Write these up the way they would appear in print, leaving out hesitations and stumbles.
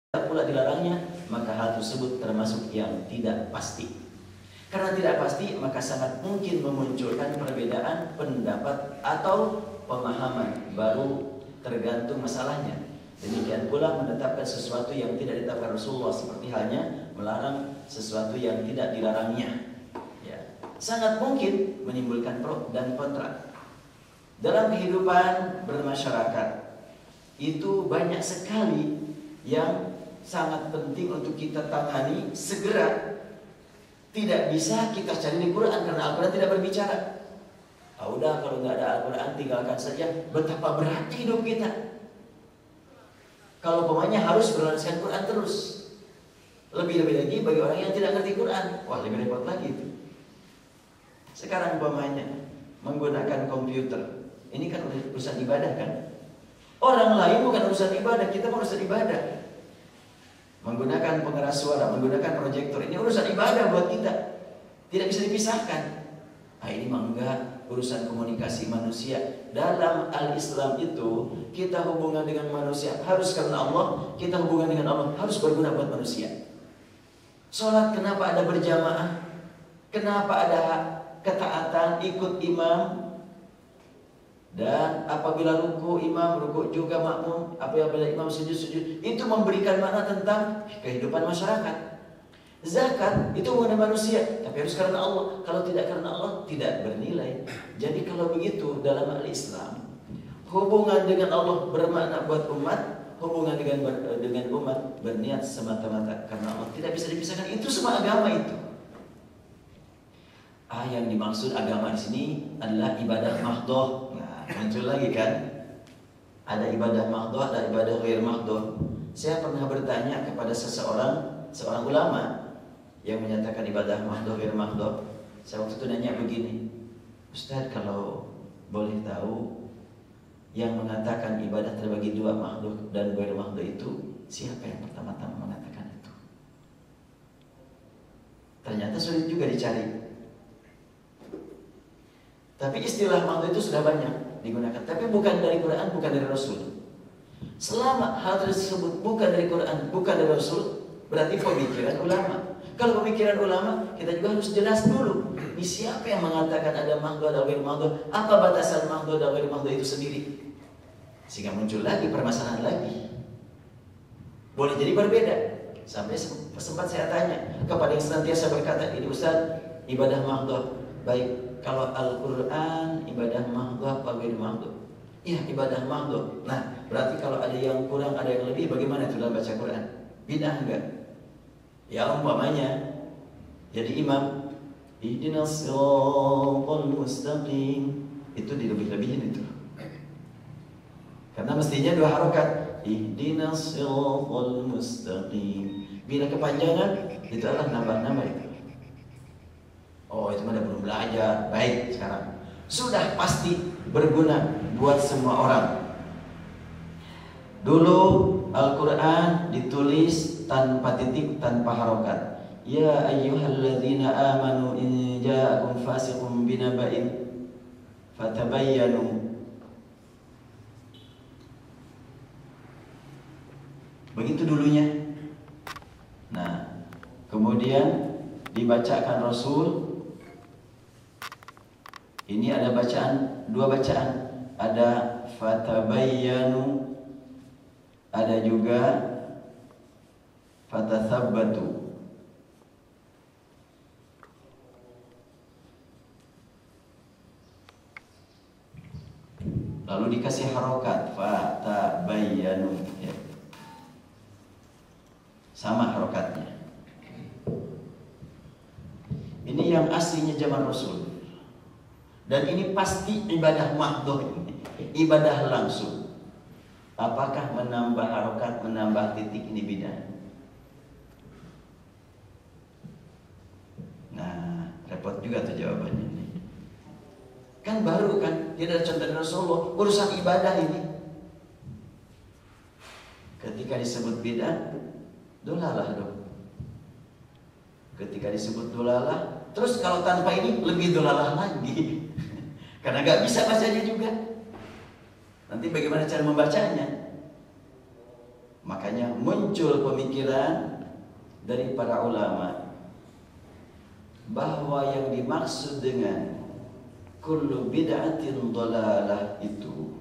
pula dilarangnya, maka hal tersebut termasuk yang tidak pasti. Karena tidak pasti, maka sangat mungkin memunculkan perbedaan pendapat atau pemahaman baru tergantung masalahnya. Demikian pula menetapkan sesuatu yang tidak ditetapkan Rasulullah, seperti halnya melarang sesuatu yang tidak dilarangnya. Ya, sangat mungkin menimbulkan pro dan kontra. Dalam kehidupan bermasyarakat itu banyak sekali yang sangat penting untuk kita tangani segera. Tidak bisa kita cari di Quran karena Al-Quran tidak berbicara. Udah, kalau nggak ada Al-Quran tinggalkan saja. Betapa beratnya hidup kita kalau pemainnya harus berlandaskan Quran terus. Lebih-lebih lagi bagi orang yang tidak ngerti Quran, wah lebih repot lagi itu. Sekarang pemainnya menggunakan komputer, ini kan urusan ibadah kan. Orang lain bukan urusan ibadah, kita urusan ibadah. Menggunakan pengeras suara, menggunakan proyektor, ini urusan ibadah buat kita. Tidak bisa dipisahkan. Ini mah enggak, urusan komunikasi manusia. Dalam al-Islam itu, kita hubungan dengan manusia harus karena Allah, kita hubungan dengan Allah harus berguna buat manusia. Sholat kenapa ada berjamaah? Kenapa ada ketaatan ikut imam? Dan apabila ruku imam, ruku juga makmum. Apabila imam sujud, itu memberikan makna tentang kehidupan masyarakat. Zakat itu mengenai manusia, tapi harus karena Allah. Kalau tidak karena Allah, tidak bernilai. Jadi kalau begitu dalam al-Islam, hubungan dengan Allah bermakna buat umat, hubungan dengan umat berniat semata-mata karena Allah. Tidak bisa dipisahkan. Itu semua agama itu. Yang dimaksud agama di sini adalah ibadah mahdhah. Muncul lagi kan, ada ibadah mahdhah, ada ibadah ghair mahdhah. Saya pernah bertanya kepada seorang ulama yang menyatakan ibadah mahdhah ghair mahdhah. Saya waktu itu nanya begini, Ustaz, kalau boleh tahu yang mengatakan ibadah terbagi dua, mahdhah dan ghair mahdhah, itu siapa yang pertama-tama mengatakan itu? Ternyata sulit juga dicari. Tapi istilah mahdhah itu sudah banyak digunakan, tapi bukan dari Quran, bukan dari Rasul. Selama hal tersebut bukan dari Quran, bukan dari Rasul, berarti pemikiran ulama. Kalau pemikiran ulama, kita juga harus jelas dulu, ini siapa yang mengatakan ada mahdhah dan ghair mahdhah, apa batasan mahdhah dan ghair mahdhah itu sendiri. Sehingga muncul lagi permasalahan lagi. Boleh jadi berbeda. Sampai sempat saya tanya kepada yang senantiasa berkata, ini Ustaz, ibadah mahdhah baik. Kalau Al-Quran ibadah mahdhah apa ghair mahdhah? Iya, ibadah mahdhah. Nah, berarti kalau ada yang kurang, ada yang lebih, bagaimana itu dalam baca Quran? Bid'ah enggak? Ya umpamanya jadi imam, ihdinas siratal mustaqim, itu dilebih-lebihin itu. Karena mestinya dua harokat, ihdinas siratal mustaqim. Bila kepanjangan, itu adalah nambah-nambah itu. Itu mana belum belajar. Baik, sekarang sudah pasti berguna buat semua orang. Dulu Al-Quran ditulis tanpa titik, tanpa harokat. Ya ayyuhalladzina amanu in ja'akum fasiqun binaba'in fatabayyanu. Begitu dulunya. Nah, kemudian dibacakan Rasul. Ini ada bacaan, dua bacaan. Ada fatabayyanu, ada juga fatathabbatu. Lalu dikasih harokat, fatabayyanu, ya. Sama harokatnya. Ini yang aslinya zaman Rasul. Dan ini pasti ibadah mahdhah, ibadah langsung. Apakah menambah harokat, menambah titik ini bid'ah? Nah, repot juga tuh jawabannya ini. Kan baru kan, tidak ada contoh dari Rasulullah, urusan ibadah ini. Ketika disebut bid'ah, dolalah dong. Ketika disebut dolalah, terus kalau tanpa ini lebih dolalah lagi. Karena gak bisa bacanya juga. Nanti bagaimana cara membacanya? Makanya muncul pemikiran dari para ulama bahwa yang dimaksud dengan kullu bid'atin dhalalah itu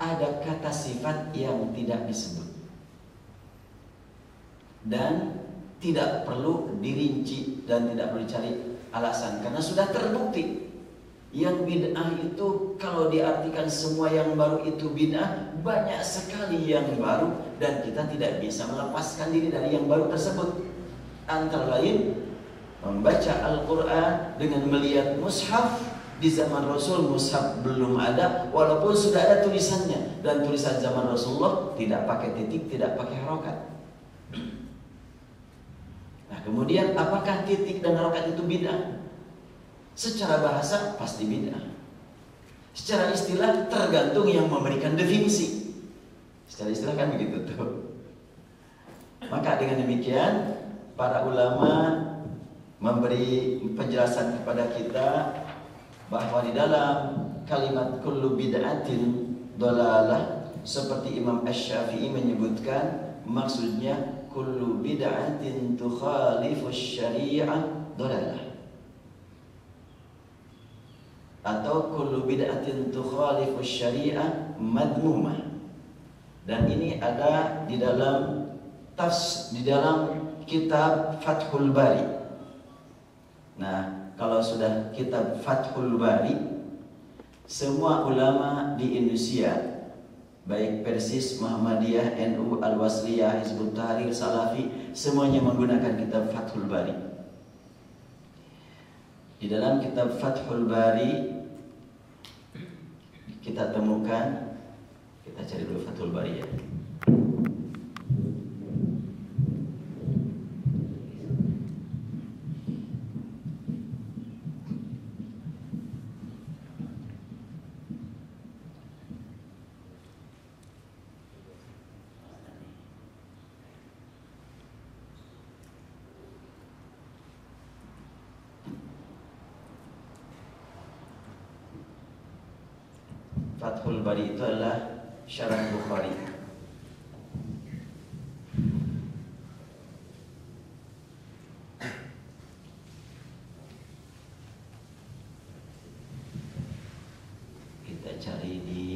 ada kata sifat yang tidak disebut dan tidak perlu dirinci dan tidak perlu dicari alasan karena sudah terbukti. Yang bid'ah itu kalau diartikan semua yang baru itu bid'ah, banyak sekali yang baru dan kita tidak bisa melepaskan diri dari yang baru tersebut. Antara lain membaca Al-Quran dengan melihat mushaf. Di zaman Rasul mushaf belum ada, walaupun sudah ada tulisannya, dan tulisan zaman Rasulullah tidak pakai titik, tidak pakai harokat. Nah kemudian apakah titik dan harokat itu bid'ah? Secara bahasa pasti bid'ah. Secara istilah tergantung yang memberikan definisi. Secara istilah kan begitu tuh. Maka dengan demikian para ulama memberi penjelasan kepada kita bahwa di dalam kalimat kullu bid'atin dhalalah seperti Imam Asy-Syafi'i menyebutkan maksudnya kullu bid'atin tukhalifu syari'ah dhalalah atau kullu bid'atin tukhalifu syari'ah madmumah. Dan ini ada di dalam kitab Fathul Bari. Nah, kalau sudah kitab Fathul Bari, semua ulama di Indonesia, baik Persis, Muhammadiyah, NU, Al-Wasliyah, Hizbut Tahrir, Salafi, semuanya menggunakan kitab Fathul Bari. Di dalam kitab Fathul Bari kita temukan, kita cari dulu Fathul Bari ya. Fathul Bari itu adalah syarah Bukhari. Kita cari di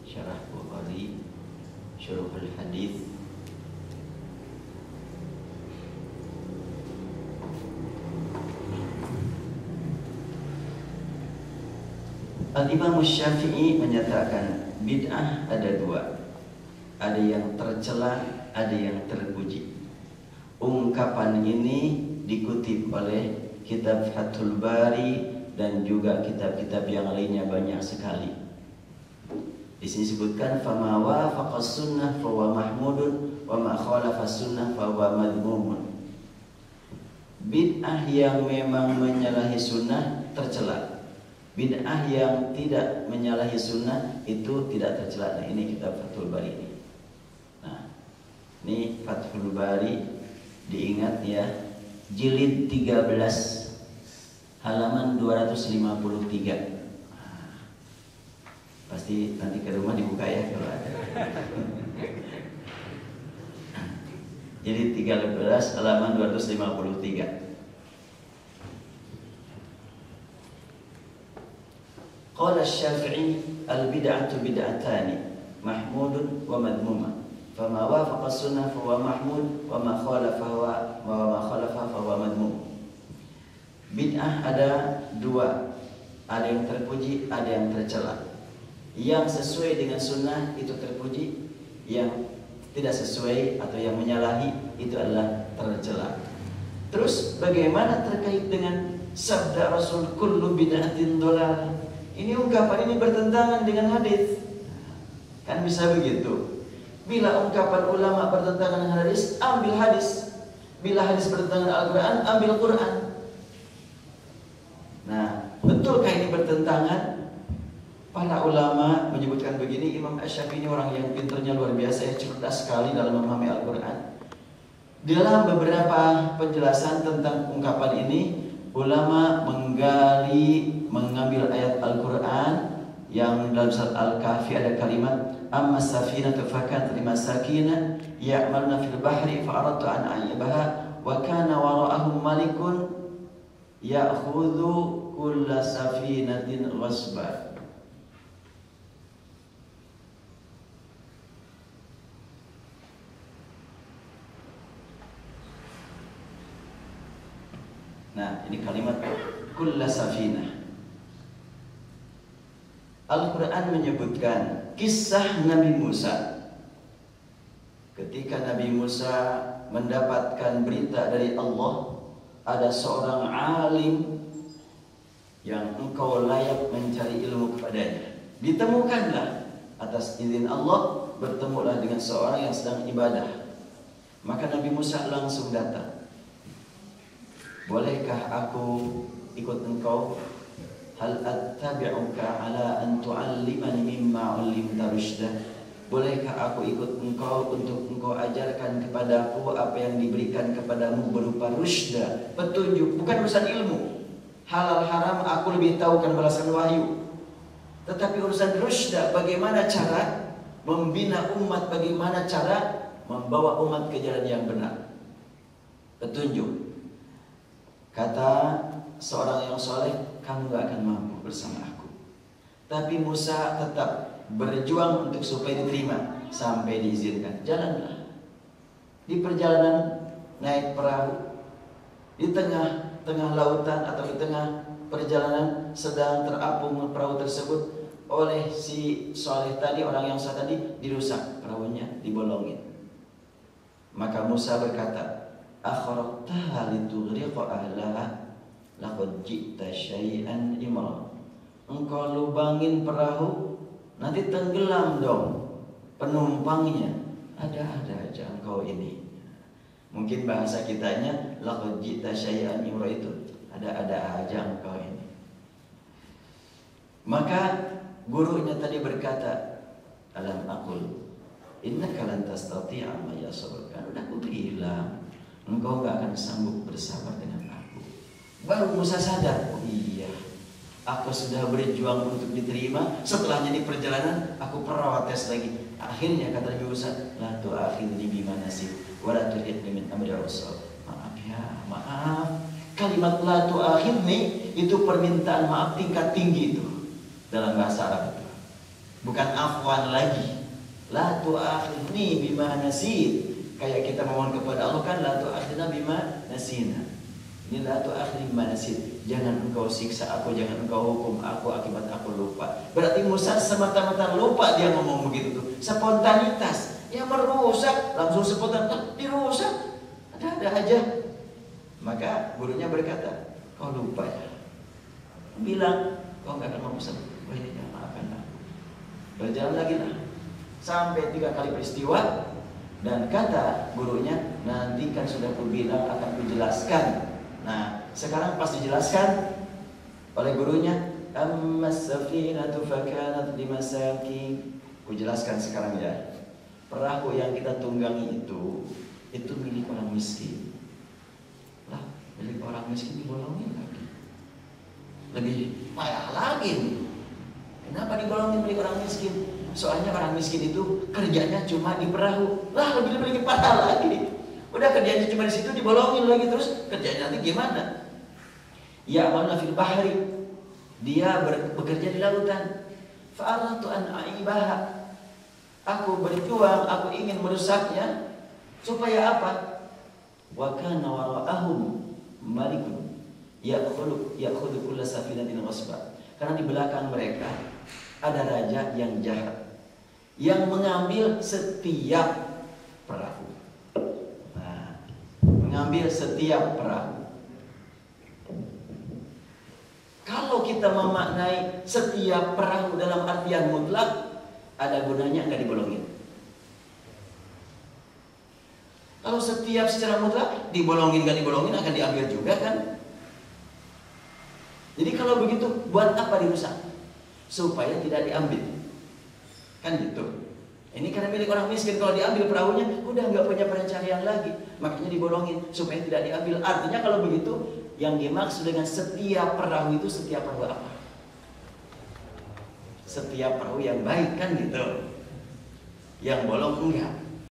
syarah Bukhari, Syuruhul Hadits. Al-Imam Syafi'i menyatakan bid'ah ada dua, ada yang tercela, ada yang terpuji. Ungkapan ini dikutip oleh kitab Fathul Bari dan juga kitab-kitab yang lainnya banyak sekali. Di sini disebutkan fama wafaqa sunnah fahuwa mahmudun wa ma khalafa sunnah fahuwa madmumun. Bid'ah yang memang menyalahi sunnah tercela. Bid'ah yang tidak menyalahi sunnah itu tidak tercela. Nah, ini kitab Fathul Bari ini. Nah, ini Fathul Bari, diingat ya, jilid 13 halaman 253. Pasti nanti ke rumah dibuka ya kalau ada. Jilid 13 halaman 253. Qala Asy-Syafi'i al-bid'atu bid'atani mahmudun wa madmumah. Fama wafaqa sunnah fahuwa mahmud wa ma khalafa fahuwa madmum. Bid'ah ada dua, ada yang terpuji, ada yang tercela. Yang sesuai dengan sunnah itu terpuji, yang tidak sesuai atau yang menyalahi itu adalah tercela. Terus bagaimana terkait dengan sabda Rasul kullu bid'atin dhalalah? Ini ungkapan ini bertentangan dengan hadis. Kan bisa begitu. Bila ungkapan ulama bertentangan dengan hadis, ambil hadis. Bila hadis bertentangan dengan Al-Quran, ambil Quran. Nah, betulkah ini bertentangan? Para ulama menyebutkan begini. Imam Asy-Syafi'i ini orang yang pintarnya luar biasa, yang cerdas sekali dalam memahami Al-Quran. Dalam beberapa penjelasan tentang ungkapan ini, ulama mengambil ayat Al-Quran yang dalam surat Al-Kahfi ada kalimat amma safinatu fakanat limasakina ya'maluna fil bahri fa aradtu an a'yibaha wa kana wara'ahum malikun ya'khudhu kulla safinatin ghasba. Nah, ini kalimat kulla safinah. Al-Quran menyebutkan kisah Nabi Musa. Ketika Nabi Musa mendapatkan berita dari Allah, ada seorang alim yang engkau layak mencari ilmu kepadanya. Ditemukanlah atas izin Allah, bertemulah dengan seorang yang sedang ibadah. Maka Nabi Musa langsung datang. Bolehkah aku ikut engkau? Hal attabi'uka ala an tu'allimani mimma 'allimta rusyda. Bolehkah aku ikut engkau untuk engkau ajarkan kepadaku apa yang diberikan kepadamu berupa rusyda, petunjuk, bukan urusan ilmu. Halal haram aku lebih tahu kan berdasarkan wahyu. Tetapi urusan rusyda, bagaimana cara membina umat, bagaimana cara membawa umat ke jalan yang benar. Petunjuk. Kata seorang yang soleh, kamu gak akan mampu bersama aku. Tapi Musa tetap berjuang untuk supaya diterima sampai diizinkan. Jalanlah. Di perjalanan naik perahu, di tengah lautan atau di tengah perjalanan sedang terapung perahu tersebut oleh si soleh tadi, orang yang soleh tadi, dirusak perahunya, dibolongin. Maka Musa berkata, akharaqtaha litughriqa ahlaha laqad ji'ta syai'an imra. Engkau lubangin perahu, nanti tenggelam dong penumpangnya. Ada-ada aja engkau ini. Mungkin bahasa kitanya laqad ji'ta syai'an imra itu ada-ada aja engkau ini. Maka gurunya tadi berkata, alam aqul innaka lan tastati'a ma'iya sabr. Kan udah aku bilang engkau gak akan sanggup bersabar dengan aku. Baru Musa sadar, oh iya, aku sudah berjuang untuk diterima. Setelahnya di perjalanan aku protes lagi. Akhirnya kata Nabi Musa, la tu'akhidni bima nasib wa la turhidni min amri rasul. Maaf ya, maaf. Kalimat la tu'akhidni itu permintaan maaf tingkat tinggi itu dalam bahasa Arab itu. Bukan afwan lagi. La tu'akhidni bima nasib. Kayak kita memohon kepada Allah kan, la tu'akhidna bima nasina. Ini la tu'akhidni bima nasin. Jangan engkau siksa aku, jangan engkau hukum aku akibat aku lupa. Berarti Musa semata-mata lupa dia ngomong begitu tuh. Spontanitas. Ya merusak, langsung spontan dirusak. Ada-ada aja. Maka gurunya berkata, kau lupa ya. Bilang, kau gak akan mampu sembuh. Oh ya, maafkan aku. Berjalan lagi lah. Sampai 3 kali peristiwa. Dan kata gurunya, nanti kan sudah kubilang akan kujelaskan. Nah, sekarang pas dijelaskan oleh gurunya, ammas safinatu fakanat limasakin. Kujelaskan sekarang ya. Perahu yang kita tunggangi itu milik orang miskin. Lah, milik orang miskin dibolongin lagi. Lebih parah lagi nih. Kenapa dibolongin milik orang miskin? Soalnya orang miskin itu kerjanya cuma di perahu. Lah, lebih parah lagi. Udah kerjanya cuma di situ, dibolongin lagi terus kerjanya nanti gimana? Ya amalna fil bahri. Dia bekerja di lautan. Fa'aratu an aibaha. Aku berjuang, aku ingin merusaknya supaya apa? Wa kana wara'ahum malikun ya'khudhu kulla safinatin ghasba. Karena di belakang mereka ada raja yang jahat yang mengambil setiap perahu. Nah, mengambil setiap perahu. Kalau kita memaknai setiap perahu dalam artian mutlak, ada gunanya enggak dibolongin? Kalau setiap secara mutlak dibolongin enggak dibolongin akan diambil juga kan? Jadi kalau begitu buat apa dirusak? Supaya tidak diambil. Kan gitu. Ini karena milik orang miskin, kalau diambil perahunya udah nggak punya pencarian lagi, makanya dibolongin supaya tidak diambil. Artinya kalau begitu yang dimaksud dengan setiap perahu itu setiap perahu apa? Setiap perahu yang baik kan gitu. yang bolong enggak.